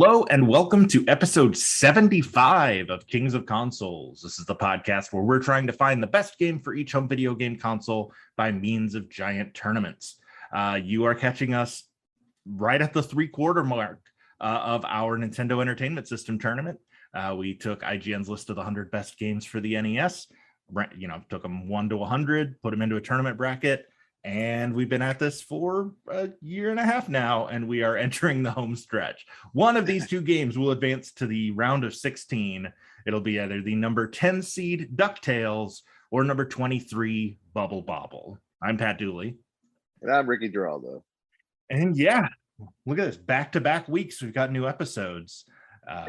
Hello and welcome to episode 75 of Kings of Consoles. This is the podcast where we're trying to find the best game for each home video game console by means of giant tournaments. You are catching us right at the three-quarter mark of our Nintendo Entertainment System tournament. We took IGN's list of the 100 best games for the NES, took them 1 to 100, put them into a tournament bracket, and we've been at this for a year and a half now, and we are entering the home stretch. One of these two games will advance to the round of 16. It'll be either the number 10 seed DuckTales or number 23 Bobble. I'm Pat Dooley. And I'm Ricky Giraldo. And yeah, look at this. Back-to-back weeks, we've got new episodes.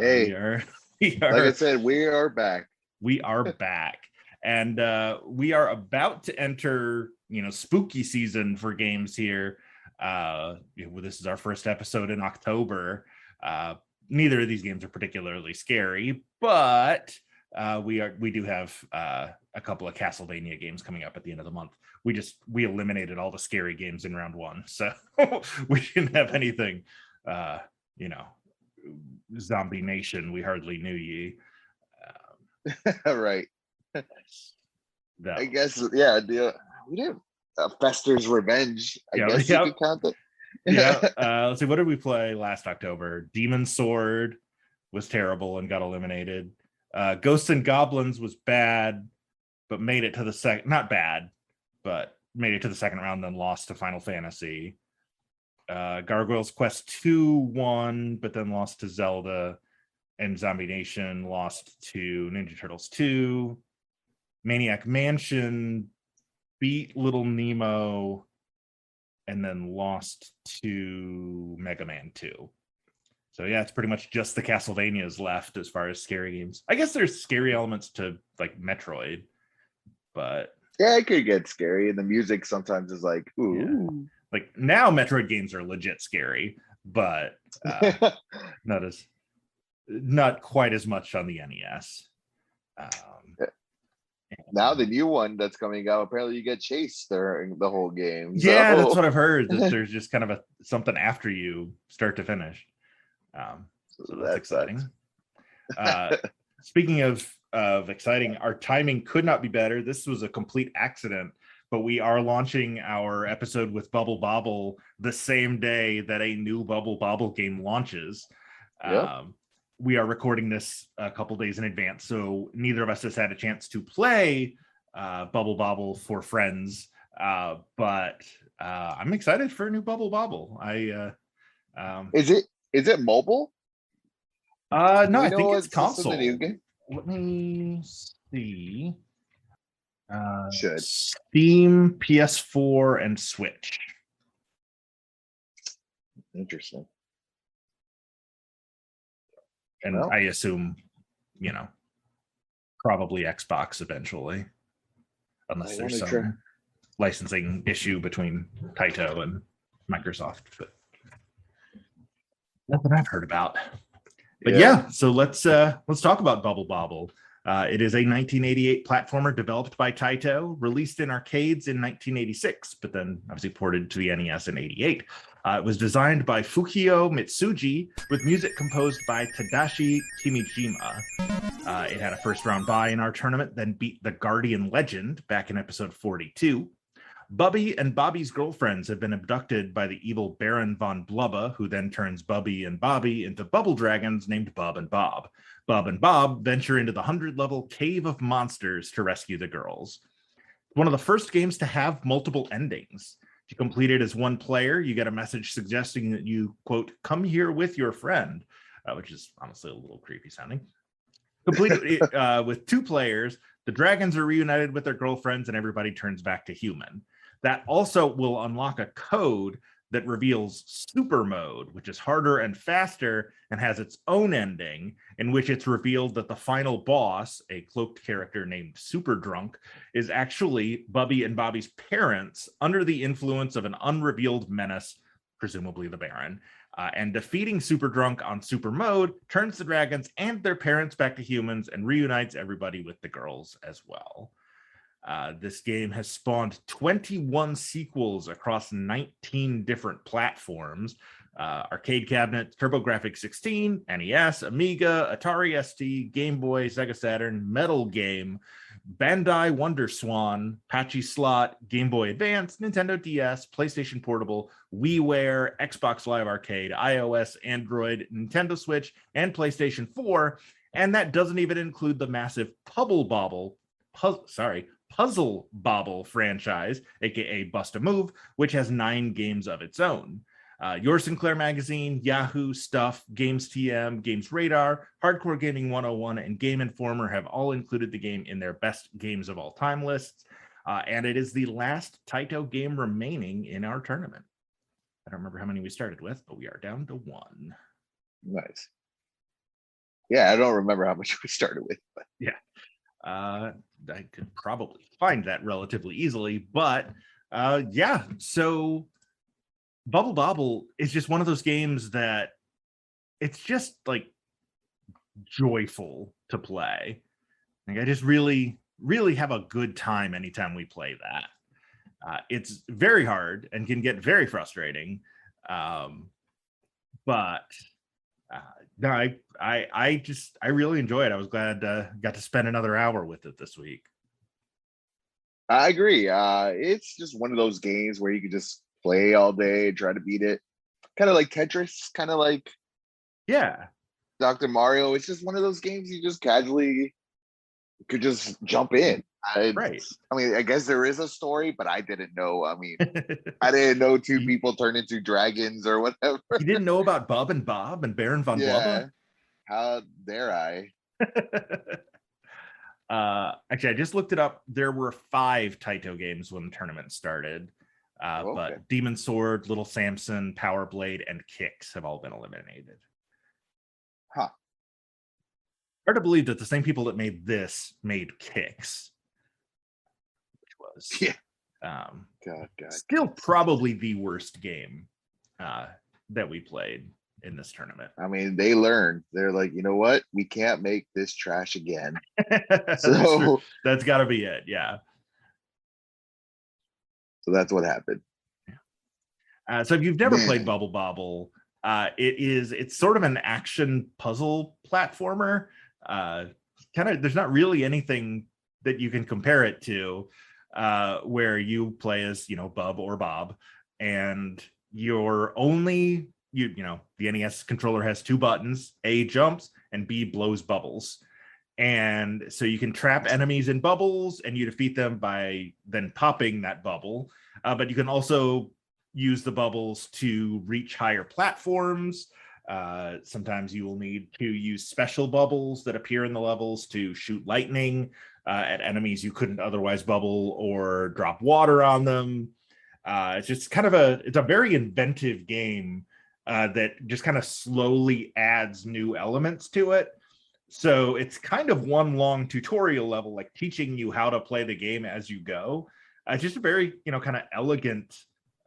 We are, like I said, we are back. We are back. And we are about to enter spooky season for games here. This is our first episode in October. Neither of these games are particularly scary, but we do have a couple of Castlevania games coming up at the end of the month. We eliminated all the scary games in round one, so we didn't have anything. Zombie Nation, we hardly knew ye. Right. No. I guess, yeah. We did Fester's Revenge. I guess you could count it. Let's see. What did we play last October? Demon's Sword was terrible and got eliminated. Ghosts and Goblins was bad, but made it to the second. Not bad, but made it to the second round, then lost to Final Fantasy. Gargoyles Quest 2 won, but then lost to Zelda. And Zombie Nation lost to Ninja Turtles 2. Maniac Mansion beat Little Nemo and then lost to Mega Man 2. So yeah, it's pretty much just the Castlevanias left as far as scary games. I guess there's scary elements to like Metroid, but yeah, it could get scary, and the music sometimes is like, ooh. Yeah. Like now Metroid games are legit scary, but not quite as much on the NES. Now the new one that's coming out, apparently you get chased during the whole game. Yeah, that's what I've heard. That there's just kind of something after you start to finish. So that's exciting. Speaking of exciting, our timing could not be better. This was a complete accident, but we are launching our episode with Bobble the same day that a new Bobble game launches. Yep. We are recording this a couple days in advance, so neither of us has had a chance to play Bobble for friends, but I'm excited for a new Bobble. Is it mobile? No, I think it's console. Let me see. Steam, PS4, and Switch. Interesting. And well, I assume, probably Xbox eventually, unless there's some licensing issue between Taito and Microsoft, but nothing I've heard about. But yeah, so let's talk about Bobble. It is a 1988 platformer developed by Taito, released in arcades in 1986, but then obviously ported to the NES in 88. It was designed by Fukio Mitsuji with music composed by Tadashi Kimijima. It had a first round bye in our tournament, then beat the Guardian Legend back in episode 42. Bubby and Bobby's girlfriends have been abducted by the evil Baron von Blubba, who then turns Bubby and Bobby into bubble dragons named Bob and Bob. Bob and Bob venture into the 100-level Cave of Monsters to rescue the girls. One of the first games to have multiple endings. If you complete it as one player, you get a message suggesting that you, quote, come here with your friend, which is honestly a little creepy sounding. Complete it with two players, the dragons are reunited with their girlfriends and everybody turns back to human. That also will unlock a code that reveals super mode, which is harder and faster and has its own ending, in which it's revealed that the final boss, a cloaked character named Super Drunk, is actually Bubby and Bobby's parents under the influence of an unrevealed menace, presumably the Baron. And defeating Super Drunk on super mode turns the dragons and their parents back to humans and reunites everybody with the girls as well. This game has spawned 21 sequels across 19 different platforms. arcade cabinets, TurboGrafx 16, NES, Amiga, Atari ST, Game Boy, Sega Saturn, Metal Game, Bandai WonderSwan, Patchy Slot, Game Boy Advance, Nintendo DS, PlayStation Portable, WiiWare, Xbox Live Arcade, iOS, Android, Nintendo Switch, and PlayStation 4. And that doesn't even include the massive Puzzle Bobble franchise, aka Bust a Move, which has 9 games of its own. Your Sinclair Magazine, Yahoo, Stuff, Games TM, Games Radar, Hardcore Gaming 101, and Game Informer have all included the game in their best games of all time lists. And it is the last Taito game remaining in our tournament. I don't remember how many we started with, but we are down to 1. Nice. Yeah, I don't remember how much we started with. But. Yeah. I could probably find that relatively easily, but yeah, so Bubble Bobble is just one of those games that it's just like joyful to play. Like I just really have a good time anytime we play that. It's very hard and can get very frustrating, but no, I really enjoy it. I was glad got to spend another hour with it this week. I agree. It's just one of those games where you can just play all day, try to beat it. Kind of like Tetris, kind of like Dr. Mario. It's just one of those games you just casually could just jump in. Right. I mean, I guess there is a story, but I didn't know. I mean, I didn't know 2 people turn into dragons or whatever. You didn't know about Bub and Bob and Baron von Blubber? How dare I? Actually, I just looked it up. There were 5 Taito games when the tournament started. But Demon Sword, Little Samson, Power Blade, and Kicks have all been eliminated. Huh. Hard to believe that the same people that made this made Kicks. Which was still probably the worst game that we played in this tournament. I mean, they learned. They're like, you know what? We can't make this trash again. So that's got to be it. Yeah. So that's what happened. So if you've never played Bubble Bobble, it's sort of an action puzzle platformer. There's not really anything that you can compare it to, where you play as, Bub or Bob, and you're only, the NES controller has 2 buttons, A jumps and B blows bubbles. And so you can trap enemies in bubbles and you defeat them by then popping that bubble. But you can also use the bubbles to reach higher platforms. Sometimes you will need to use special bubbles that appear in the levels to shoot lightning at enemies you couldn't otherwise bubble, or drop water on them. It's just kind of it's a very inventive game that just kind of slowly adds new elements to it. So it's kind of one long tutorial level, like teaching you how to play the game as you go. Just a very, kind of elegant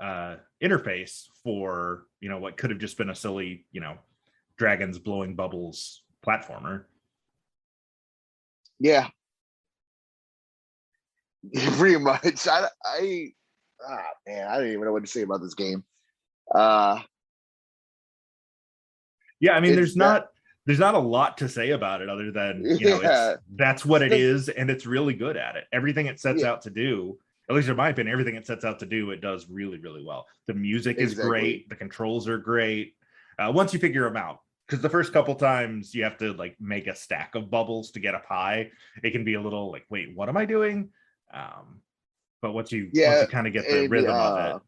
interface for, what could have just been a silly, dragons blowing bubbles platformer. Yeah. Pretty much. I don't even know what to say about this game. Yeah, I mean, there's not a lot to say about it other than, that's what it is, and it's really good at it. Everything it sets out to do, at least in my opinion, everything it sets out to do, it does really, really well. The music is great. The controls are great. Once you figure them out, because the first couple times you have to make a stack of bubbles to get up high. It can be a little wait, what am I doing? But once you kind of get the rhythm of it.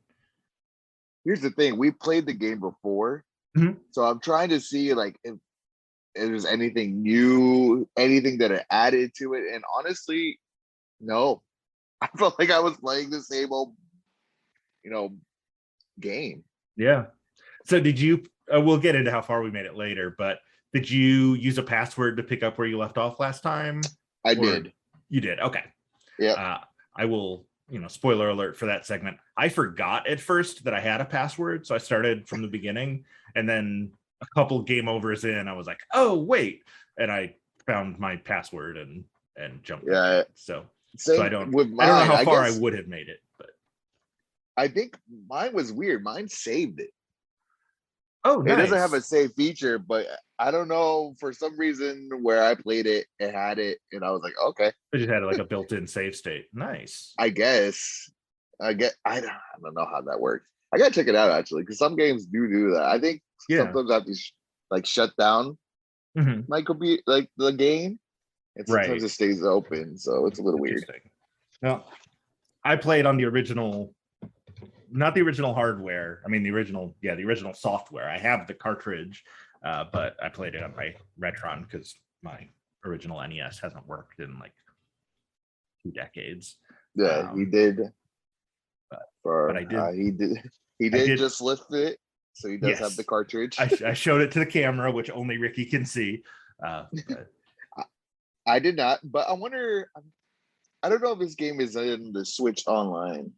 Here's the thing. We played the game before. Mm-hmm. So I'm trying to see if there's anything new, anything that it added to it. And honestly, no. I felt like I was playing the same old, game. Yeah. So did you, we'll get into how far we made it later, but did you use a password to pick up where you left off last time? I did. You did? Okay. Yeah. I will, spoiler alert for that segment. I forgot at first that I had a password. So I started from the beginning, and then a couple game overs in, I was like, oh, wait. And I found my password and jumped. Yeah. So I don't know how far I would have made it, but I think mine was weird. Mine saved it. Oh, It doesn't have a nice. save feature, but I don't know, for some reason where I played it, it had it, and I was like, okay, It just had like a built-in save state. Nice. I guess. I don't know how that works. I gotta check it out actually, because some games do that. I think Yeah. sometimes I have to like shut down Hmm. my computer, like the game, and sometimes Right. it stays open, so it's a little weird. Interesting. Well, I played on the original, not the original hardware. I mean, the original software. I have the cartridge, but I played it on my Retron because my original NES hasn't worked in like 2 decades. Yeah, he Um, did. but, but For I did, he I did did. just lift it, so he does have the Yes, cartridge. I showed it to the camera, which only Ricky can see. But I did not, but I wonder. I don't know if this game is in the Switch Online.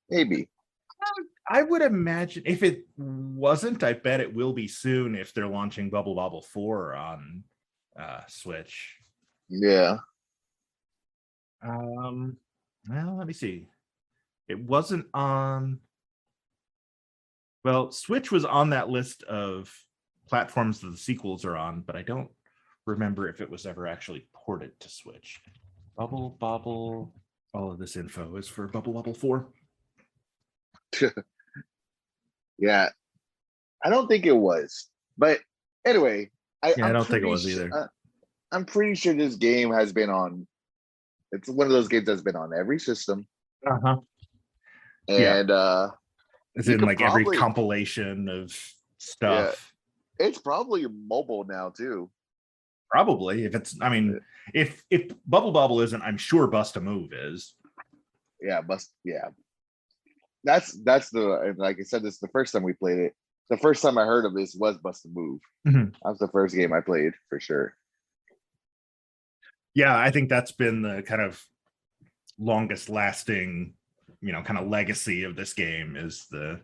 Maybe. I would imagine if it wasn't, I bet it will be soon if they're launching Bubble Bobble 4 on Switch. Yeah. Well, let me see. It wasn't on. Well, Switch was on that list of platforms that the sequels are on, but I don't remember if it was ever actually ported to Switch. Bubble Bobble. All of this info is for Bubble Bobble 4. Yeah. I don't think it was, but anyway, Yeah, I don't think it was either. I'm pretty sure this game has been on. It's one of those games that's been on every system, Uh-huh. Yeah. and It's you in could like every probably, compilation of yeah, stuff. it's probably mobile now too. Probably. If it's, I mean, if Bubble Bobble isn't, I'm sure Bust a Move is. Yeah, yeah. That's the, like I said, this is the first time we played it. The first time I heard of this was Bust a Move. Mm-hmm. That was the first game I played for sure. Yeah, I think that's been the kind of longest lasting, kind of legacy of this game is the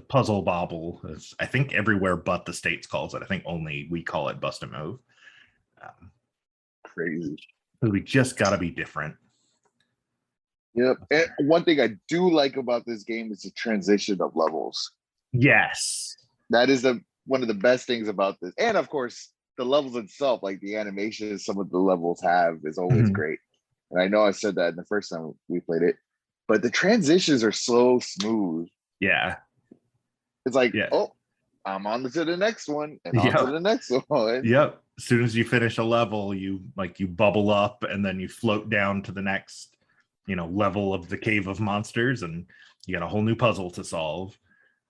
puzzle bobble. Is I think everywhere but the States calls it. I think only we call it Bust a Move. Crazy. We just got to be different. Yep. And one thing I do like about this game is the transition of levels. Yes. That is one of the best things about this. And of course, the levels itself, like the animation some of the levels have, is always great. And I know I said that in the first time we played it, but the transitions are so smooth. Yeah. It's like, oh, I'm on to the next one and on to the next one. Yep. As soon as you finish a level, you bubble up and then you float down to the next, level of the cave of monsters, and you got a whole new puzzle to solve.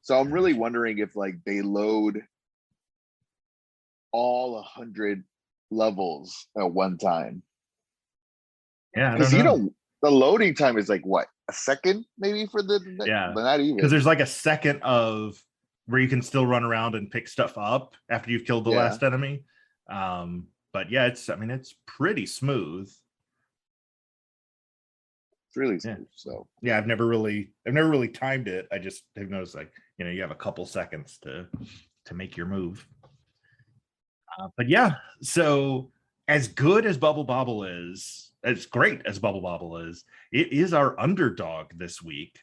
So I'm really wondering if like they load all 100 levels at one time. Yeah, because the loading time is like what, a second maybe for the but not even, because there's like a second of where you can still run around and pick stuff up after you've killed the last enemy. But yeah, it's pretty smooth. It's really smooth. So yeah, I've never really timed it. I just have noticed like you have a couple seconds to make your move. But yeah, so as good as Bubble Bobble is, as great as Bubble Bobble is, it is our underdog this week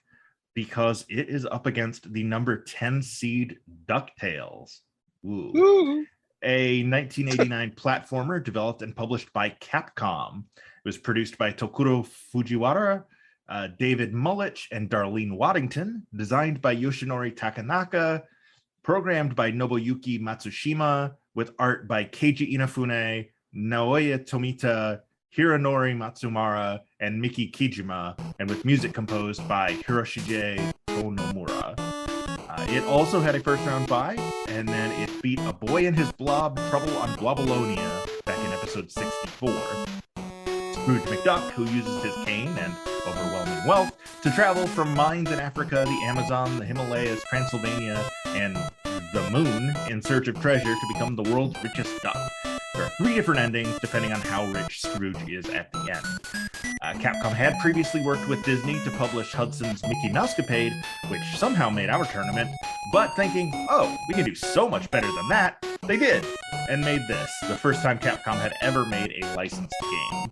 because it is up against the number 10 seed DuckTales. Ooh. A 1989 platformer developed and published by Capcom. It was produced by Tokuro Fujiwara, David Mullich, and Darlene Waddington, designed by Yoshinori Takanaka, programmed by Nobuyuki Matsushima, with art by Keiji Inafune, Naoya Tomita, Hironori Matsumara, and Miki Kijima, and with music composed by Hiroshige Onomura. It also had a first-round bye, and then it beat A Boy and His Blob Trouble on Blobbalonia back in episode 64. Scrooge McDuck, who uses his cane and overwhelming wealth to travel from mines in Africa, the Amazon, the Himalayas, Transylvania, and the moon in search of treasure to become the world's richest duck. There are 3 different endings depending on how rich Scrooge is at the end. Capcom had previously worked with Disney to publish Hudson's Mickey Mousecapade, which somehow made our tournament, but thinking, oh, we can do so much better than that, they did, and made this, the first time Capcom had ever made a licensed game.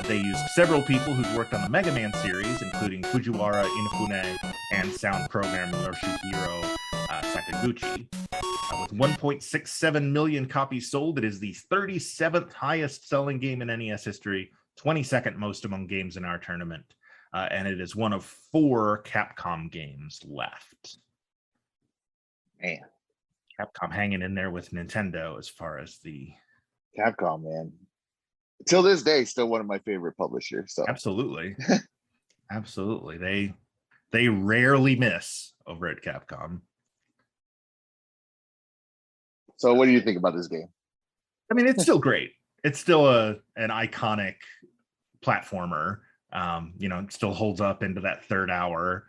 They used several people who'd worked on the Mega Man series, including Fujiwara, Inafune, and sound programmer Yoshihiro Sakaguchi. With 1.67 million copies sold, it is the 37th highest selling game in NES history, 22nd most among games in our tournament, and it is one of 4 Capcom games left. Man, Capcom hanging in there with Nintendo as far as the Capcom, man. Till this day, still one of my favorite publishers. So absolutely, absolutely, they rarely miss over at Capcom. So, what do you think about this game? I mean, it's still great. It's still an iconic platformer. It still holds up into that third hour.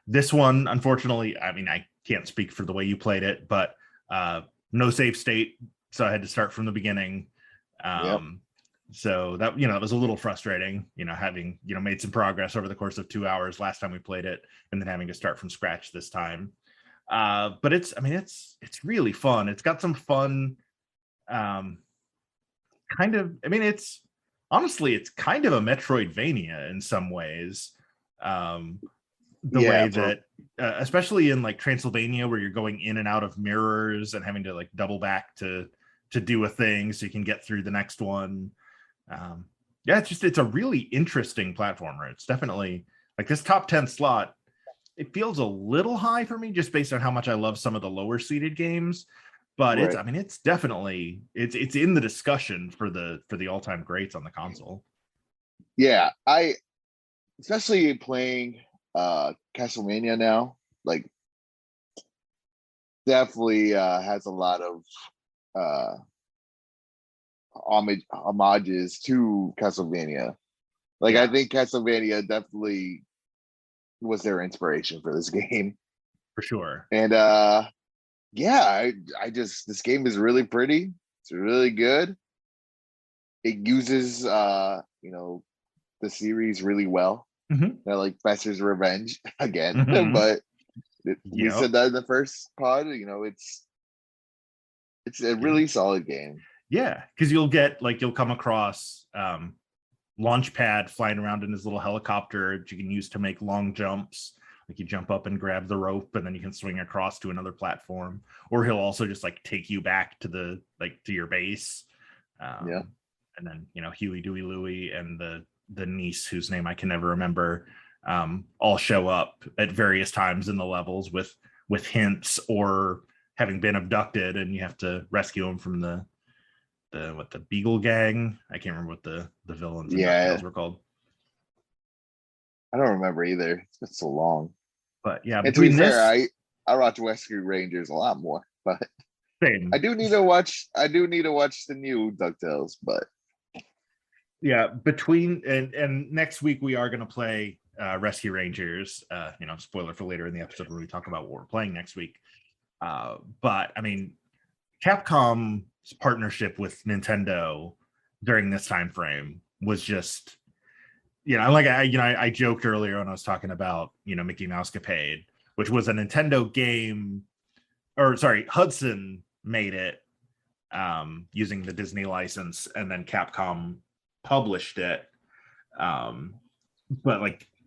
This one, unfortunately, I mean, I can't speak for the way you played it, but no save state, so I had to start from the beginning. So that it was a little frustrating, having made some progress over the course of 2 hours last time we played it, and then having to start from scratch this time. But it's really fun. It's got some fun kind of, it's kind of a Metroidvania in some ways. Way that especially in like Transylvania, where you're going in and out of mirrors and having to like double back to do a thing so you can get through the next one. It's a really interesting platformer. It's definitely like this top 10 slot. It feels a little high for me just based on how much I love some of the lower seeded games, but it's definitely it's in the discussion for the all-time greats on the console. Yeah, I especially playing Castlevania now, like definitely has a lot of homages to Castlevania. Like I think Castlevania definitely was their inspiration for this game. For sure. And I just this game is really pretty. It's really good. It uses the series really well. Like Fester's Revenge again, but we said that in the first pod. It's a really solid game. Yeah, because you'll come across Launchpad flying around in his little helicopter that you can use to make long jumps. Like you jump up and grab the rope, and then you can swing across to another platform. Or he'll also just like take you back to to your base. And then Huey, Dewey, Louie, and the niece whose name I can never remember all show up at various times in the levels with hints or having been abducted, and you have to rescue them from the Beagle Gang. I can't remember what the villains in DuckTales were called. I don't remember either. It's been so long. But yeah, and to be fair, I watch Rescue Rangers a lot more, but same. I do need to watch the new DuckTales, but yeah, and next week we are going to play Rescue Rangers. Spoiler for later in the episode when we talk about what we're playing next week. But I mean, Capcom's partnership with Nintendo during this time frame was just, I joked earlier when I was talking about Mickey Mouse Capade, which was a Nintendo game, or sorry, Hudson made it using the Disney license, and then Capcom published it. But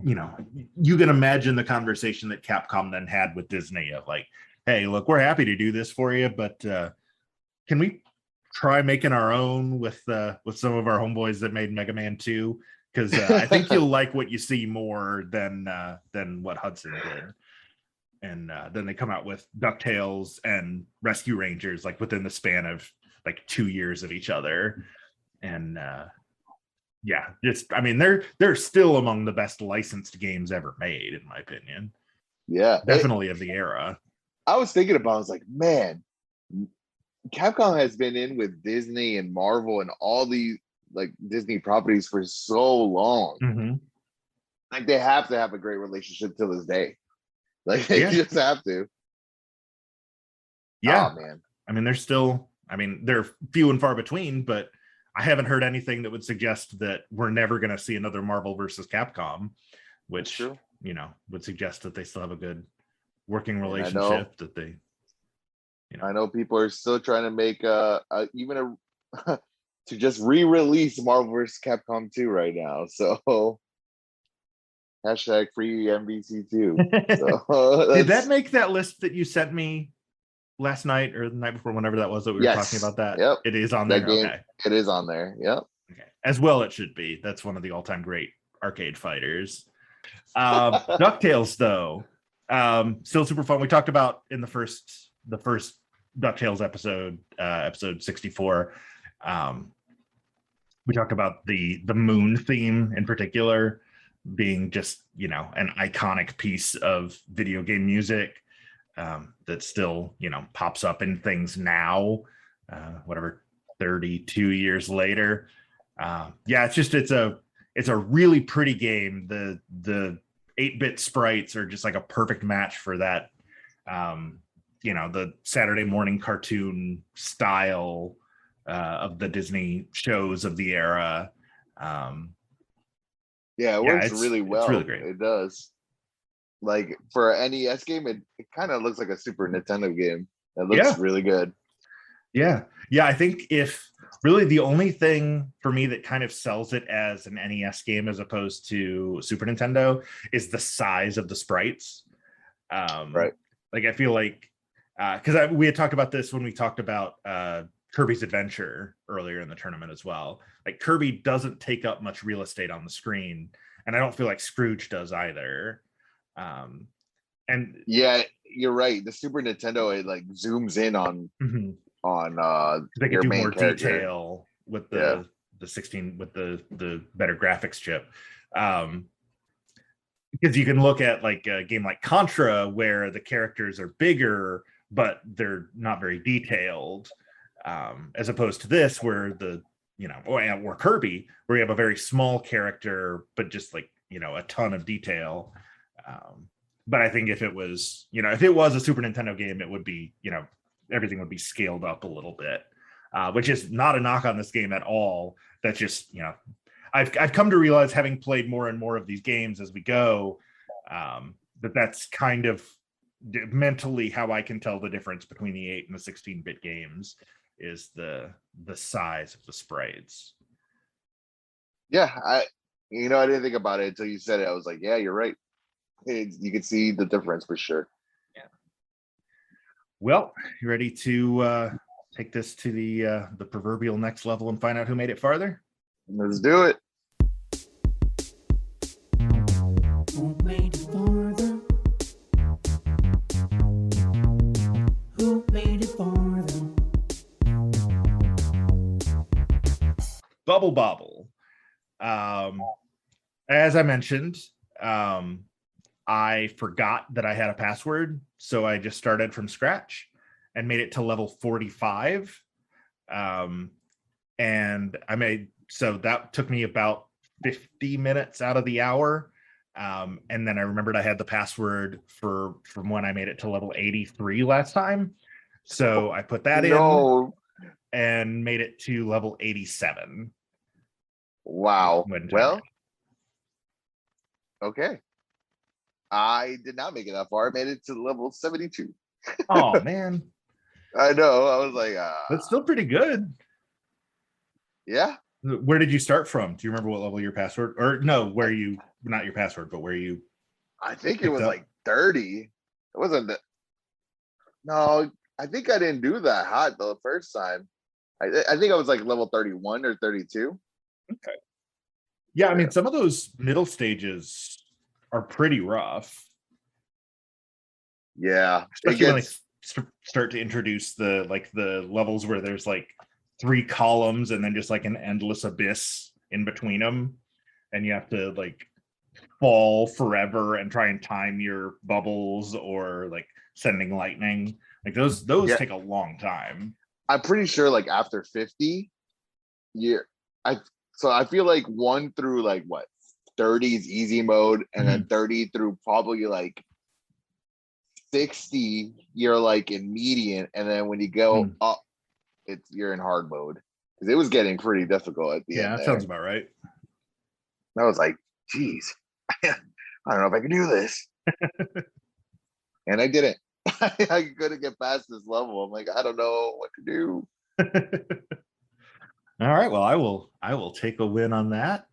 you can imagine the conversation that Capcom then had with Disney of like, hey, look, we're happy to do this for you, but can we try making our own with some of our homeboys that made Mega Man 2? Because I think you'll like what you see more than what Hudson did. And then they come out with DuckTales and Rescue Rangers like within the span of like 2 years of each other. And they're still among the best licensed games ever made, in my opinion. Yeah, definitely of the era. I was thinking about, I was like, man, Capcom has been in with Disney and Marvel and all these like Disney properties for so long. Like they have to have a great relationship to this day. Like they just have to. Yeah, oh, man. I mean, they're few and far between, but I haven't heard anything that would suggest that we're never going to see another Marvel versus Capcom, which would suggest that they still have a good working relationship. That they, I know people are still trying to make even to just re-release Marvel vs. Capcom 2 right now. So Hashtag free MVC2. Did that make that list that you sent me last night or the night before, whenever that was that we were talking about that? Yep. It is on that there. game. Okay. It is on there. Yep. Okay. As well, it should be. That's one of the all-time great arcade fighters. DuckTales, though, still super fun. We talked about in the first DuckTales episode, episode 64. We talked about the moon theme in particular being just, you know, an iconic piece of video game music that still, you know, pops up in things now, whatever, 32 years later. Yeah, it's a really pretty game. The 8-bit sprites are just like a perfect match for that, you know, the Saturday morning cartoon style of the Disney shows of the era. Yeah, it works really well. It's really great. It does. Like for an NES game, it kind of looks like a Super Nintendo game. It looks really good. Yeah. I think if really the only thing for me that kind of sells it as an NES game as opposed to Super Nintendo is the size of the sprites. Right. Like I feel like because we had talked about this when we talked about Kirby's Adventure earlier in the tournament as well. Like Kirby doesn't take up much real estate on the screen, and I don't feel like Scrooge does either. And yeah, you're right. The Super Nintendo, it like zooms in on they your can do main more character. detail with the 16 with the better graphics chip. Because you can look at like a game like Contra where the characters are bigger but they're not very detailed, as opposed to this where the, you know, or Kirby where you have a very small character but just like, you know, a ton of detail. But I think if it was, you know, if it was a Super Nintendo game, it would be, you know, everything would be scaled up a little bit, which is not a knock on this game at all. That's just, you know, I've come to realize, having played more and more of these games as we go, that's kind of mentally how I can tell the difference between the 8 and the 16-bit games is the size of the sprites. Yeah, I didn't think about it until you said it. I was like, yeah, you're right. You can see the difference for sure. Yeah. Well, you ready to take this to the proverbial next level and find out who made it farther? Let's do it. Who made it farther? Who made it farther? Bobble. As I mentioned, I forgot that I had a password, so I just started from scratch and made it to level 45. And so that took me about 50 minutes out of the hour. And then I remembered I had the password from when I made it to level 83 last time. So I put that in and made it to level 87. Wow. Well, okay. I did not make it that far. I made it to level 72. Oh, man. I know. I was like, that's still pretty good. Yeah. Where did you start from? Do you remember what level your password, or no, where you, not your password, but where you? I think it was like 30. It wasn't that. No, I think I didn't do that hot the first time. I think I was like level 31 or 32. Okay. Yeah, I mean, some of those middle stages are pretty rough. Yeah. Especially when they start to introduce the levels where there's like 3 columns and then just like an endless abyss in between them. And you have to like fall forever and try and time your bubbles or like sending lightning. Like those take a long time. I'm pretty sure like after 50, so I feel like 1 through like what 30 is easy mode, and then 30 through probably like 60 you're like in median, and then when you go up, you're in hard mode, because it was getting pretty difficult at the end. Yeah, that sounds about right. I was like, geez, I don't know if I can do this. And I didn't. I couldn't get past this level. I'm like, I don't know what to do. All right, well, I will take a win on that.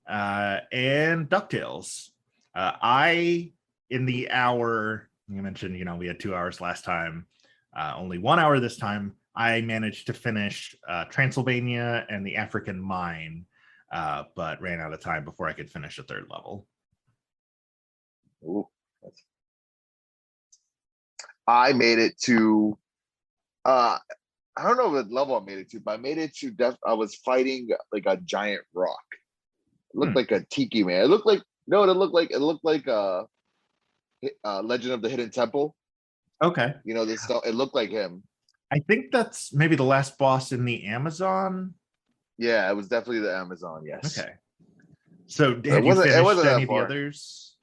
And DuckTales. In the hour you mentioned, we had 2 hours last time, only 1 hour this time. I managed to finish Transylvania and the African Mine, but ran out of time before I could finish a third level. Ooh, I made it to I don't know what level I made it to, but I made it to I was fighting like a giant rock. It looked like a tiki man. It looked like Legend of the Hidden Temple. Okay. This stuff. It looked like him. I think that's maybe the last boss in the Amazon. Yeah, it was definitely the Amazon. Yes. Okay. So have you finished any of the others?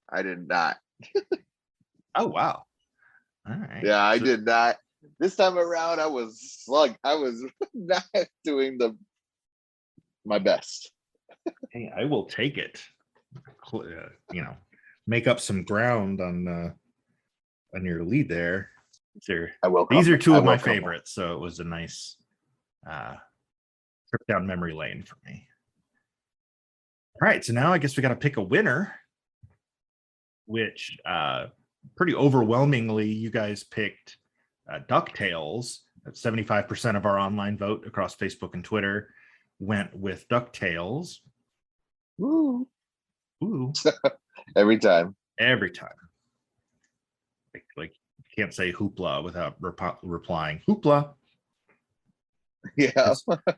I did not. Oh wow. All right. Yeah, I did not. This time around, I was slug. I was not doing my best. Hey, I will take it. Make up some ground on your lead there. These are two of my favorites, so it was a nice trip down memory lane for me. All right, so now I guess we got to pick a winner, which pretty overwhelmingly you guys picked DuckTales. 75% of our online vote across Facebook and Twitter went with DuckTales. Woo. Ooh. Every time. Like can't say hoopla without replying hoopla. Yeah.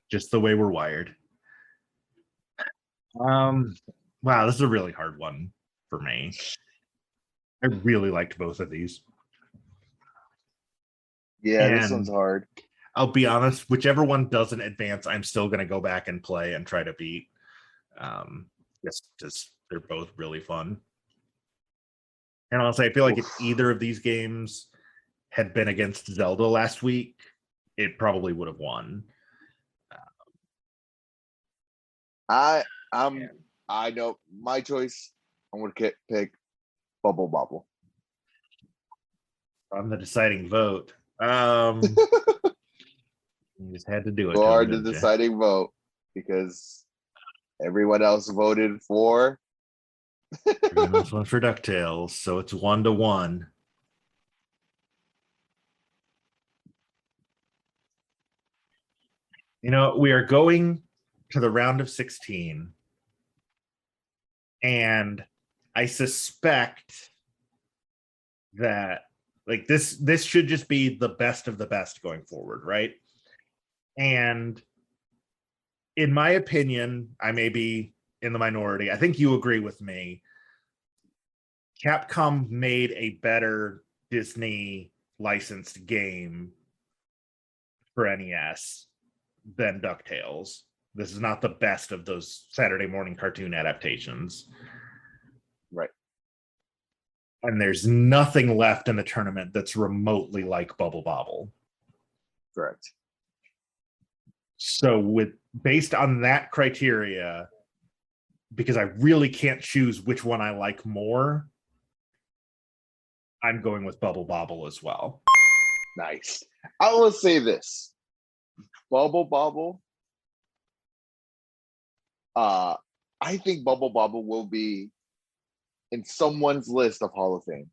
Just the way we're wired. Wow, this is a really hard one for me. I really liked both of these. Yeah, this one's hard. I'll be honest, whichever one doesn't advance, I'm still going to go back and play and try to beat. Just they're both really fun. And honestly, I feel like if either of these games had been against Zelda last week, it probably would have won. I know my choice. I'm gonna pick Bobble. I'm the deciding vote. You just had to do it. You are the deciding vote because everyone else voted for. Everyone else went for DuckTales, so it's 1-1. We are going to the round of 16, and I suspect that this should just be the best of the best going forward, right? And in my opinion, I may be in the minority. I think you agree with me. Capcom made a better Disney licensed game for NES than DuckTales. This is not the best of those Saturday morning cartoon adaptations. Right. And there's nothing left in the tournament that's remotely like Bubble Bobble. Correct. So based on that criteria, because I really can't choose which one I like more, I'm going with Bubble Bobble as well. Nice. I will say this. Bubble Bobble. I think Bubble Bobble will be in someone's list of Hall of Fame.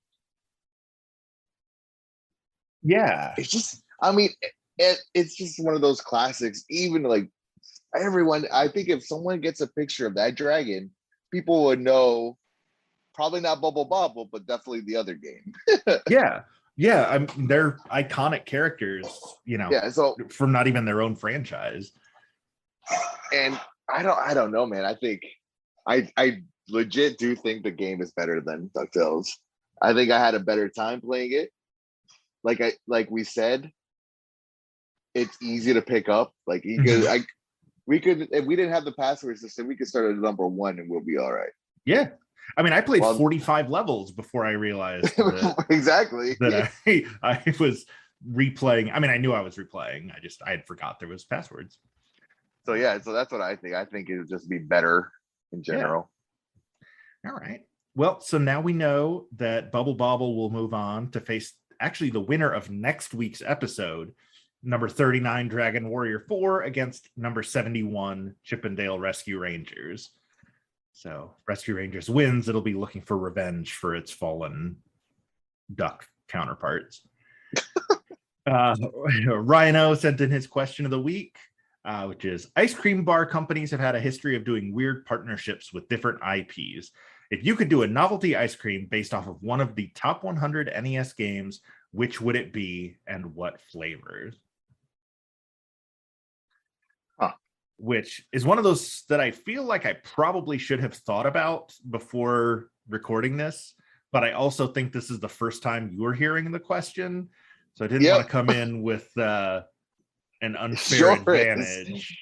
Yeah. It's just, it's just one of those classics. Even like everyone, I think if someone gets a picture of that dragon, people would know. Probably not Bubble Bobble, but definitely the other game. Yeah. They're iconic characters, Yeah, so from not even their own franchise. And I don't know, man. I think I legit do think the game is better than DuckTales. I think I had a better time playing it. Like we said, it's easy to pick up. Like we could if we didn't have the password system, we could start at number 1 and we'll be all right. Yeah. I played 45 levels before I realized that, exactly that I was replaying. I knew I was replaying. I had forgot there was passwords. So yeah, so that's what I think. I think it would just be better in general. Yeah. All right. Well, so now we know that Bubble Bobble will move on to face actually the winner of next week's episode, number 39 Dragon Warrior 4 against number 71 Chippendale Rescue Rangers. So Rescue Rangers wins. It'll be looking for revenge for its fallen duck counterparts. Rhino sent in his question of the week, which is ice cream bar companies have had a history of doing weird partnerships with different IPs. If you could do a novelty ice cream based off of one of the top 100 NES games, which would it be and what flavors? Which is one of those that I feel like I probably should have thought about before recording this, but I also think this is the first time you're hearing the question. So I didn't want to come in with an unfair advantage.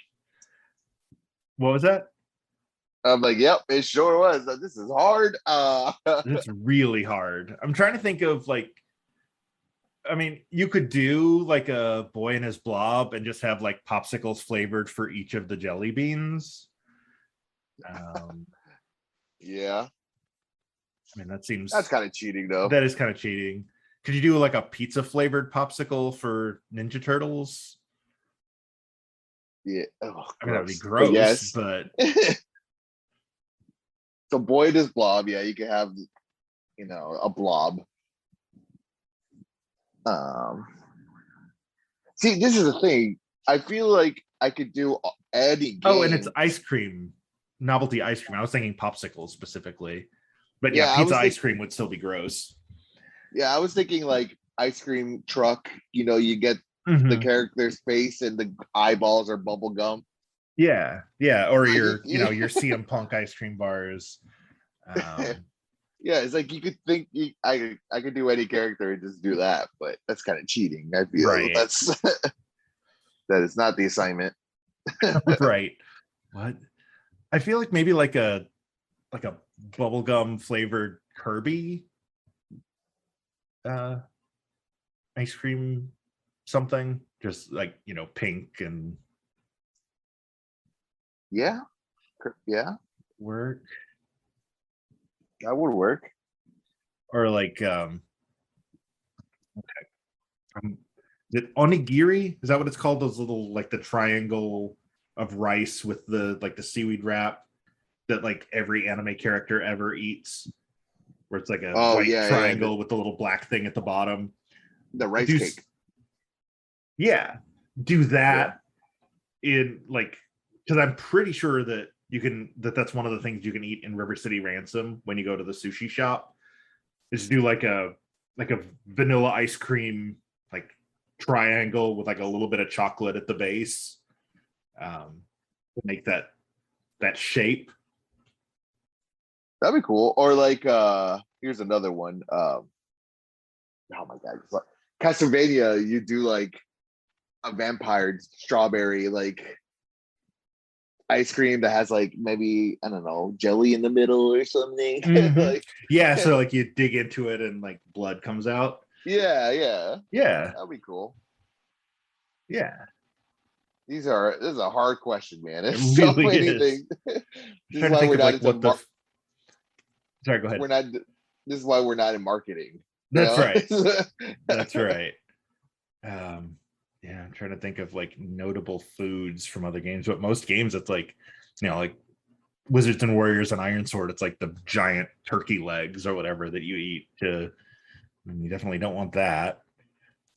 What was that? I'm like, yep, it sure was. This is hard. It's really hard. I'm trying to think of I mean, you could do like a Boy and His Blob and just have like popsicles flavored for each of the jelly beans. Yeah. I mean, that's kind of cheating though. That is kind of cheating. Could you do like a pizza flavored popsicle for Ninja Turtles? Yeah. I mean, that would be gross, but so Boy and His Blob, yeah, you can have, a blob. See, this is the thing. I feel like I could do any game. Oh, and it's ice cream, novelty ice cream. I was thinking popsicles specifically, but yeah, pizza ice cream would still be gross. Yeah, I was thinking like ice cream truck. You get the character's face and the eyeballs are bubble gum. Yeah, or your your CM Punk ice cream bars. Yeah, it's like you could think I could do any character and just do that, but that's kind of cheating. I feel that's that is not the assignment. Right. What? I feel like maybe like a bubblegum flavored Kirby ice cream something, just like pink and yeah work. That would work. Or like is it onigiri? Is that what it's called? Those little like the triangle of rice with the like the seaweed wrap that like every anime character ever eats, where it's like a white triangle with the little black thing at the bottom. The rice cake. Yeah. Do that in like, because I'm pretty sure that that's one of the things you can eat in River City Ransom when you go to the sushi shop, is do like a vanilla ice cream like triangle with like a little bit of chocolate at the base, to make that shape. That'd be cool. Or like here's another one. Oh my god, Castlevania, you do like a vampire strawberry like ice cream that has like maybe, I don't know, jelly in the middle or something. Yeah, so like you dig into it and like blood comes out. Yeah, that'd be cool. Yeah, this is a hard question, man. It's it so really many is. things. This is why we're not into sorry, go ahead. This is why we're not in marketing. That's right. That's right. Yeah, I'm trying to think of like notable foods from other games, but most games it's like, like Wizards and Warriors and Iron Sword, it's like the giant turkey legs or whatever that you eat. You definitely don't want that.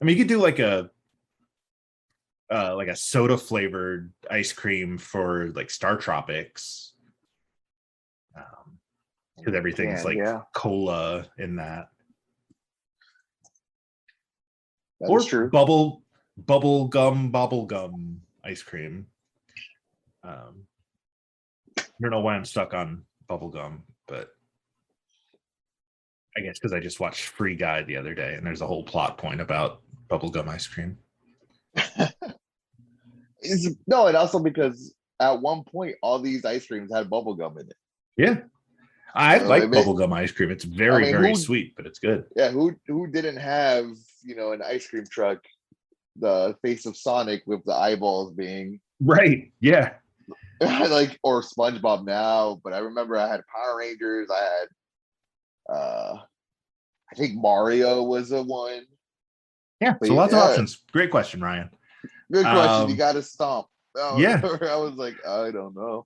I mean, you could do like a soda flavored ice cream for like Star Tropics, because everything's cola in that. That's true. Bubble gum ice cream. I don't know why I'm stuck on bubble gum, but I guess because I just watched Free Guy the other day and there's a whole plot point about bubblegum ice cream. No, and also because at one point all these ice creams had bubblegum in it. Yeah. I like bubblegum ice cream. It's very sweet, but it's good. Yeah, who didn't have, an ice cream truck, the face of Sonic with the eyeballs being right? Yeah. Like, or SpongeBob now, but I remember I had Power Rangers, I had I think Mario was a one. Yeah, so lots of options. Great question, Ryan. Good question. You got to stomp. Yeah. I was like, I don't know.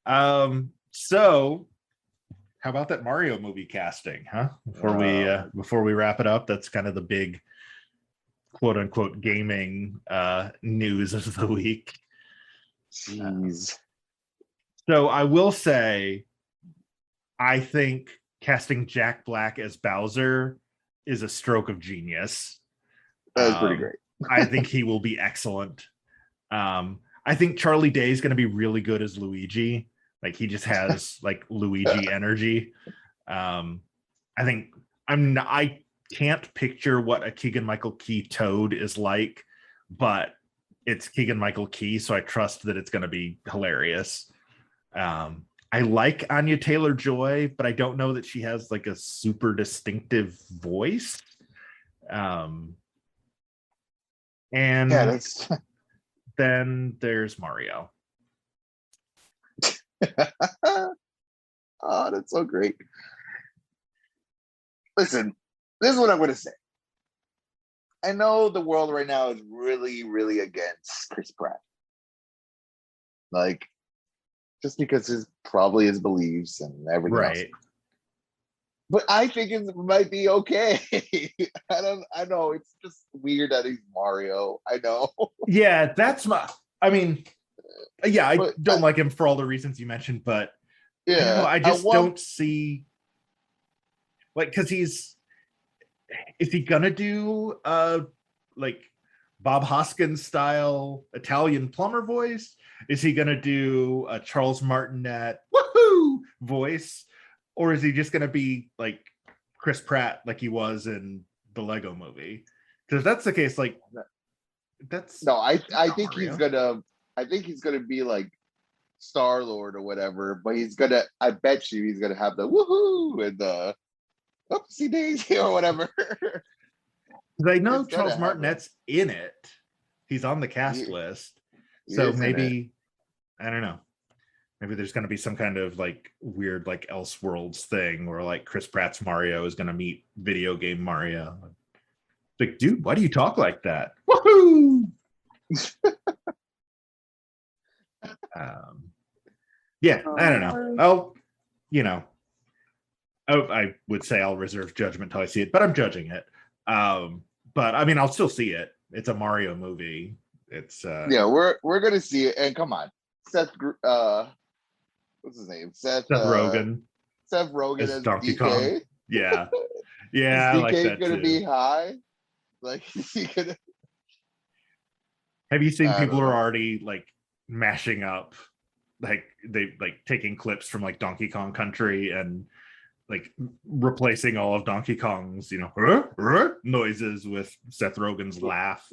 So how about that Mario movie casting, huh? Before we wrap it up, that's kind of the big quote unquote gaming news of the week. Jeez. So I will say, I think casting Jack Black as Bowser is a stroke of genius. That was pretty great. I think he will be excellent. I think Charlie Day is going to be really good as Luigi. Like he just has like Luigi energy. I think I can't picture what a Keegan-Michael Key Toad is like, but it's Keegan-Michael Key, so I trust that it's going to be hilarious. I like Anya Taylor-Joy, but I don't know that she has like a super distinctive voice. And Yeah, that's then there's Mario. oh, that's so great. Listen, this is what I'm going to say. I know the world right now is really, really against Chris Pratt. Like, just because his beliefs and everything else. But I think it might be okay. I know it's just weird that he's Mario. I know. Yeah, I don't like him for all the reasons you mentioned, but yeah, I just don't see like, because is he gonna do like Bob Hoskins style Italian plumber voice? Is he gonna do a Charles Martinet woohoo voice? Or is he just going to be like Chris Pratt, like he was in the Lego movie? Because if that's the case, like that's no. I think Mario. I think he's gonna be like Star-Lord or whatever. But I bet you he's gonna have the woohoo and the oopsie daisy or whatever. Because I know Charles Martinet's in it. He's on the cast list. So maybe I don't know. Maybe there's going to be some kind of like weird like Elseworlds thing where like Chris Pratt's Mario is going to meet video game Mario. Like, dude, why do you talk like that? Woohoo! Yeah, I don't know. I would say I'll reserve judgment till I see it, but I'm judging it. But I mean, I'll still see it. It's a Mario movie. It's yeah, we're gonna see it, and come on, Seth. What's his name? Seth Rogen. Seth Rogen as Donkey DK. Kong. Yeah, yeah. Is DK I like that gonna too. be high? Like, is he gonna? Have you seen people are already like mashing up, like they like taking clips from like Donkey Kong Country and like replacing all of Donkey Kong's noises with Seth Rogen's laugh.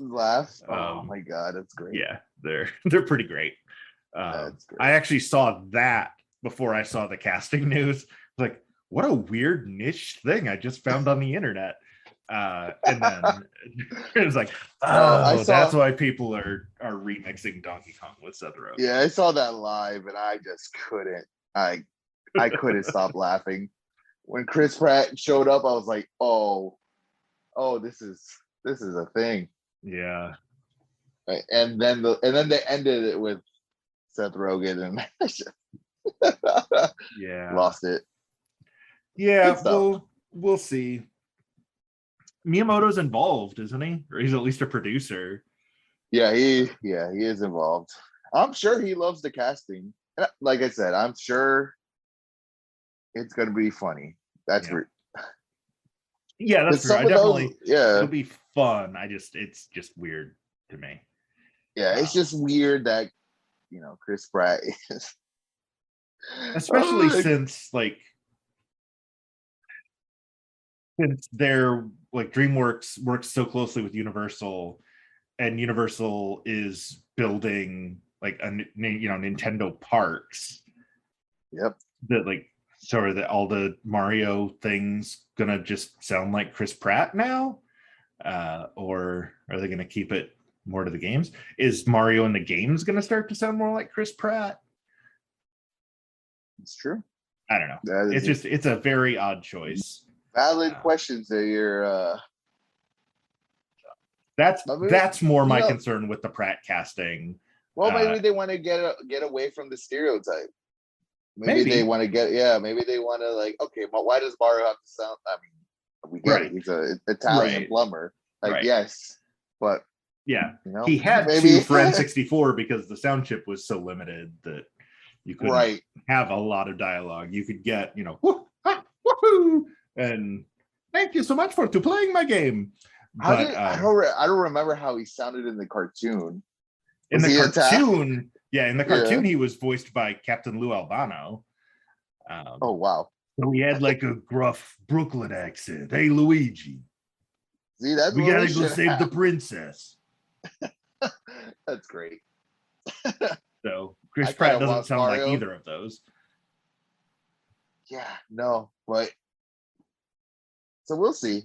Oh my god, that's great. Yeah, they're pretty great. That's great. I actually saw that before I saw the casting news. Like, what a weird niche thing I just found on the internet. And then it was like, that's why people are remixing Donkey Kong with Seth Rogen. Yeah, I saw that live and I just couldn't. I couldn't stop laughing. When Chris Pratt showed up, I was like, oh, this is a thing. Yeah. Right. And then they ended it with Seth Rogen and I just lost it. Yeah, we'll see. Miyamoto's involved, isn't he? Or he's at least a producer. Yeah, he is involved. I'm sure he loves the casting. Like I said, I'm sure it's gonna be funny. That's yeah, that's true. It'll be fun. It's just weird to me. Yeah, it's just weird that Chris Pratt is, especially since they're like DreamWorks works so closely with Universal, and Universal is building like Nintendo parks. Yep. That like sorry that all the Mario things gonna just sound like Chris Pratt now, or are they gonna keep it more to the games? Is Mario in the games gonna start to sound more like Chris Pratt? It's true. I don't know. It's a very odd choice. Valid questions that you're. That's more my concern with the Pratt casting. Well, maybe they want to get away from the stereotype. Maybe they want to maybe they want to like, okay, but why does Mario have to sound? I mean, we get it. He's an Italian plumber. Like, yes, but yeah, you know, he had to for N64 because the sound chip was so limited that you couldn't have a lot of dialogue. You could get, you know, woohoo, and thank you so much for playing my game. I don't remember how he sounded in the cartoon. In the cartoon, he was voiced by Captain Lou Albano. Oh wow! So he had like a gruff Brooklyn accent. Hey, Luigi. See, that's we gotta go save the princess. That's great. So Chris Pratt doesn't sound like either of those. Yeah, no, but so we'll see.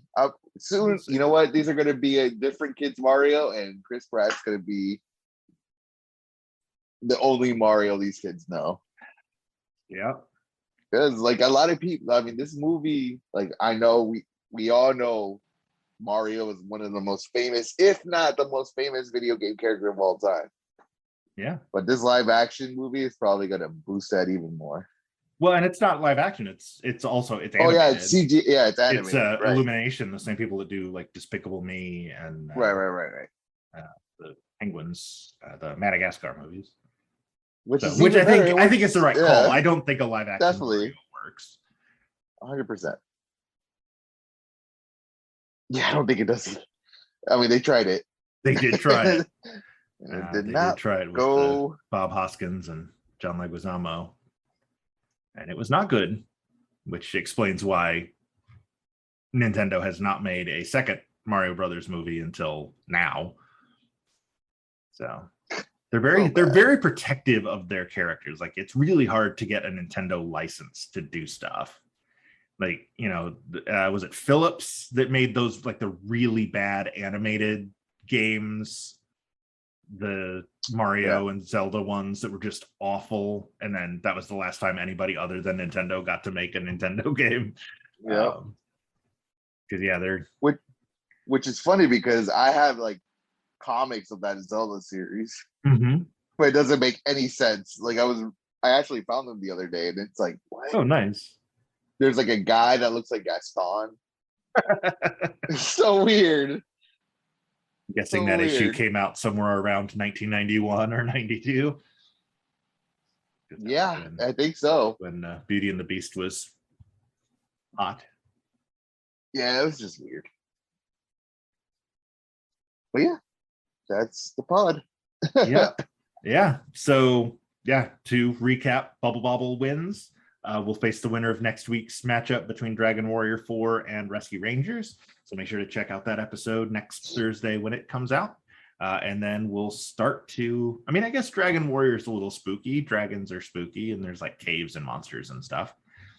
Soon, you know what? These are going to be a different kids Mario, and Chris Pratt's going to be the only Mario these kids know. Yeah, because like a lot of people, I mean, this movie, like I know we all know Mario is one of the most famous, if not the most famous video game character of all time. Yeah. But this live action movie is probably going to boost that even more. Well, and it's not live action. It's animated. Oh yeah, it's CG. Yeah, it's animated. It's Illumination, the same people that do like Despicable Me and right. The Penguins, the Madagascar movies. Which I think it's the right call. I don't think a live action definitely works. 100%. Yeah, I don't think it does. I mean, they tried it. They did try it. It did not try it with Bob Hoskins and John Leguizamo, and it was not good, which explains why Nintendo has not made a second Mario Brothers movie until now. So they're very protective of their characters. Like, it's really hard to get a Nintendo license to do stuff. Like, you know, was it Philips that made those, like, the really bad animated games, the Mario and Zelda ones that were just awful, and then that was the last time anybody other than Nintendo got to make a Nintendo game. Because they're which is funny because I have like comics of that Zelda series, but it doesn't make any sense. Like I actually found them the other day, and it's like, what? Oh, nice. There's like a guy that looks like Gaston. It's so weird. I'm guessing that issue came out somewhere around 1991 or 92. Yeah, I think so. When Beauty and the Beast was hot. Yeah, it was just weird. But yeah, that's the pod. Yeah. So to recap, Bubble Bobble wins. We'll face the winner of next week's matchup between Dragon Warrior 4 and Rescue Rangers. So make sure to check out that episode next Thursday when it comes out. And then we'll start to, I guess Dragon Warrior is a little spooky. Dragons are spooky, and there's like caves and monsters and stuff.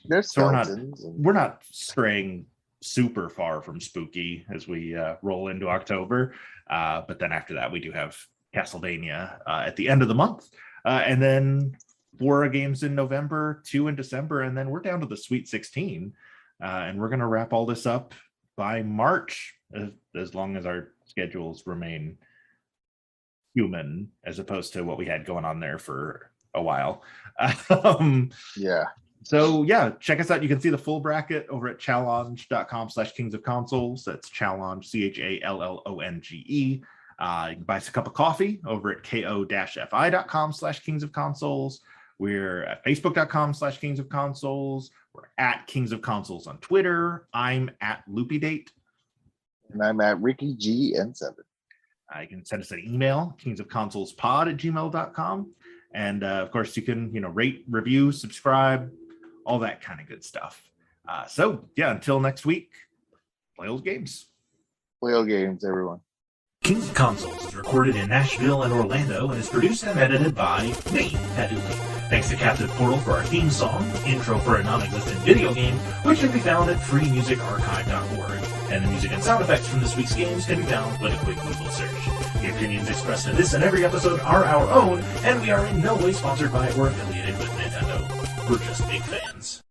There's skeletons. We're not straying super far from spooky as we roll into October. But then after that, we do have Castlevania at the end of the month. And then 4 games in November, 2 in December, and then we're down to the Sweet 16. And we're going to wrap all this up by March, as long as our schedules remain human, as opposed to what we had going on there for a while. So check us out. You can see the full bracket over at challonge.com/Kings of Consoles. That's challenge, CHALLONGE. You can buy us a cup of coffee over at ko-fi.com/Kings of Consoles. We're at facebook.com/Kings of Consoles. We're at Kings of Consoles on Twitter. I'm at LoopyDate. And I'm at Ricky GN7. You can send us an email, kingsofconsolespod@gmail.com. And of course, you can rate, review, subscribe, all that kind of good stuff. Until next week, play old games. Play old games, everyone. Kings of Consoles is recorded in Nashville and Orlando and is produced and edited by me, Pat Dooley. Thanks to Captain Portal for our theme song, intro for a non-existent video game, which can be found at freemusicarchive.org. And the music and sound effects from this week's games can be found with a quick Google search. The opinions expressed in this and every episode are our own, and we are in no way sponsored by or affiliated with Nintendo. We're just big fans.